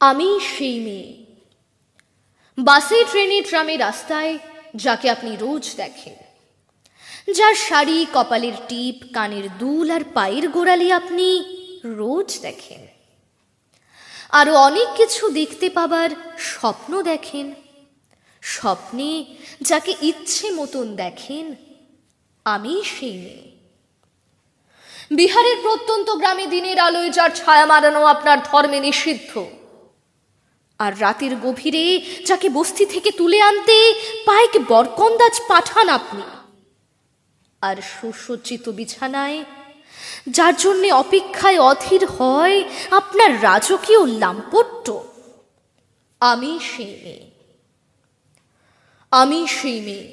আমি সেই মেয়ে, বাসে ট্রেনে ট্রামে রাস্তায় যাকে আপনি রোজ দেখেন, যার শাড়ি, কপালের টিপ, কানের দুল আর পায়ের গোড়ালি আপনি রোজ দেখেন। আরো অনেক কিছু দেখতে পাবার স্বপ্ন দেখেন, স্বপ্নে যাকে ইচ্ছে মতন দেখেন। আমি সেই মেয়ে। বিহারের প্রত্যন্ত গ্রামে দিনের আলোয় যার ছায়া মারানো আপনার ধর্মে নিষিদ্ধ, আর রাতের গভীরে যাকে বস্তি থেকে তুলে আনতে পাইক বরকন্দাজ পাঠান আপনি, আর সুসজ্জিত বিছানায় যার জন্যে অপেক্ষায় অধীর হয় আপনার রাজকীয় লাম্পট্য। আমি সেই মেয়ে। আমি সেই মেয়ে।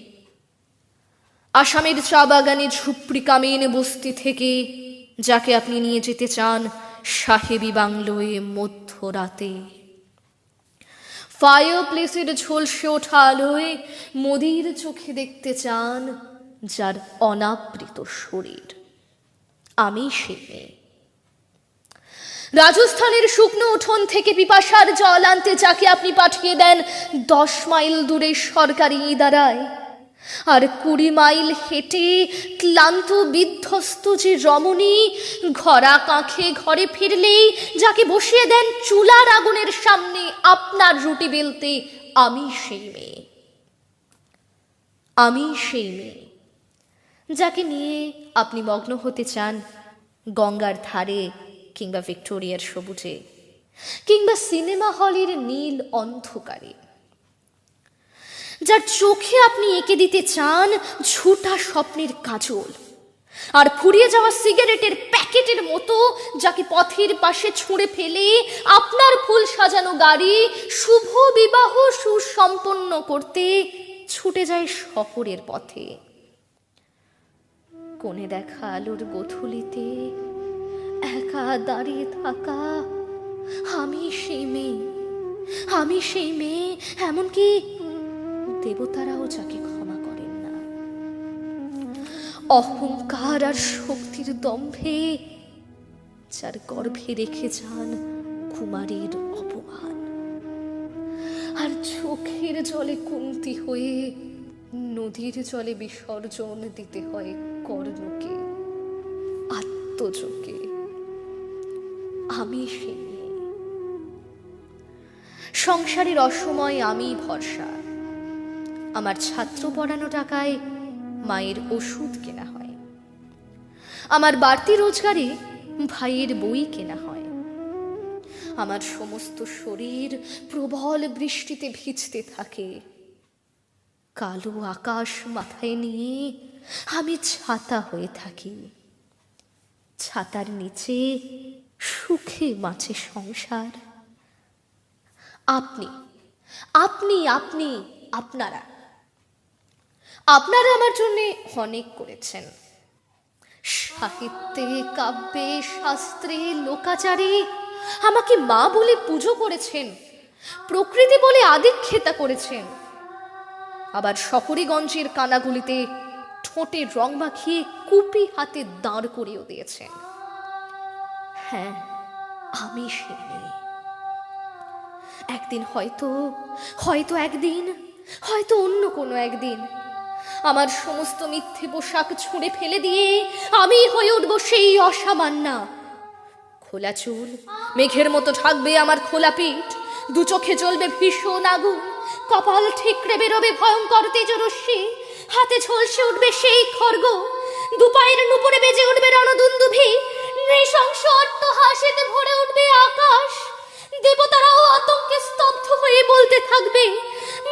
আসামের চা বাগানে ঝুপড়ি কামেন বস্তি থেকে যাকে আপনি নিয়ে যেতে চান সাহেবী বাংলোয় মধ্যরাতে। ফায়ার প্লেসের ঝলসে ওঠা আলোয় মোদির চোখে দেখতে চান যার অনাবৃত শরীর। আমি সে মেয়ে। রাজস্থানের শুকনো উঠোন থেকে পিপাসার জল আনতে যাকে আপনি পাঠিয়ে দেন 10 মাইল দূরে সরকারি ইদারায়, আর 20 মাইল হেঁটে ক্লান্ত বিধ্বস্ত যে রমণী ঘরা কাঁখে ঘরে ফিরলেই যাকে বসিয়ে দেন চুলার আগুনের সামনে আপনার রুটি বেলতে। আমি সেই মেয়ে। আমি সেই মেয়ে যাকে নিয়ে আপনি মগ্ন হতে চান গঙ্গার ধারে, কিংবা ভিক্টোরিয়ার সবুজে, কিংবা সিনেমা হলের নীল অন্ধকারে, যার চোখে আপনি এঁকে দিতে চান ঝুটা স্বপ্নের কাজল, আর ফুরিয়ে যাওয়া সিগারেটের প্যাকেটের মতো যাকে পথের পাশে ছুঁড়ে ফেলে আপনার ফুল সাজানো গাড়ি শুভ বিবাহ সুসম্পন্ন করতে ছুটে যায় শহরের পথে। কোণে দেখা আলোর গোধূলিতে একা দাঁড়িয়ে থাকা আমি সেই মেয়ে। আমি সেই মেয়ে, এমনকি দেবতারাও যাকে ক্ষমা করেন না। অহংকার আর শক্তির দম্ভে যার গর্ভে রেখে যান কুমারীর অপমান, আর চোখের জলে কুন্তি হয়ে নদীর জলে বিসর্জন দিতে হয় কর্ণকে, আত্মযোগে। আমি সে মেয়ে। সংসারের অসময় আমি ভরসা। আমার ছাত্র পড়ানো টাকায় মায়ের ওষুধ কেনা হয়, আমার বাড়তি রোজগারে ভাইয়ের বই কেনা হয়। আমার সমস্ত শরীর প্রবল বৃষ্টিতে ভিজতে থাকে। কালো আকাশ মাথায় নিয়ে আমি ছাতা হয়ে থাকি। ছাতার নিচে সুখে বাঁচে সংসার। আপনি আপনি আপনি আপনারা আপনারা আমার জন্য অনেক করেছেন। সাহিত্যে, কাব্যে, শাস্ত্রে, লোকাচারে আমাকে মা বলে পুজো করেছেন, প্রকৃতি বলে আদিক্ষেতা করেছেন। আবার শহরীগঞ্জের কানাগুলিতে ঠোঁটে রং মাখিয়ে কুপি হাতে দাঁড় করিয়েও দিয়েছেন। হ্যাঁ, আমি সে মেয়ে। একদিন হয়তো একদিন, হয়তো অন্য কোনো একদিন আমার সমস্ত মিথ্যে পোশাক ছুঁড়ে ফেলে দিয়ে আমি হয়ে উঠব সেই অসামান্যা। খোলা চুল মেঘের মতো ঢাকবে আমার খোলা পিঠ, দু চোখে জ্বলবে ভীষণ আগুন, কপাল ঠিকরে বেরোবে ভয়ঙ্কর তেজরশ্মি, হাতে ঝলসে উঠবে সেই খড়গ, দুপায়ের নুপুরে বেজে উঠবে রণদুন্দুভি, নৃশংস অট্টহাসিতে ভরে উঠবে আকাশ। দেবতারাও আতঙ্কে স্তব্ধ হয়ে বলতে থাকবে,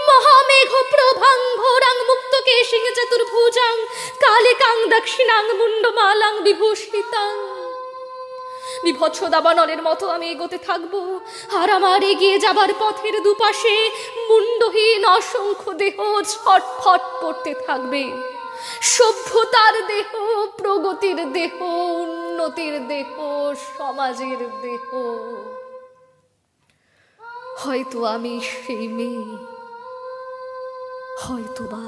মহামেঘ প্রভাং ঘোরাং মুক্তকে সিংহ চতুর্ভুজাং কালিকাং দক্ষিণাং মুন্ডমালাং বিভূষিতাং। বিভৎস দাবানলের মতো আমি এগোতে থাকবো, আর আমার এগিয়ে যাবার পথের দুপাশে মুন্ডহীন অসংখ্য দেহ ছটফট করতে থাকবে। সভ্যতার দেহ, প্রগতির দেহ, উন্নতির দেহ, সমাজের দেহ। হয়তো আমি সেই মেয়ে, হয়তো বা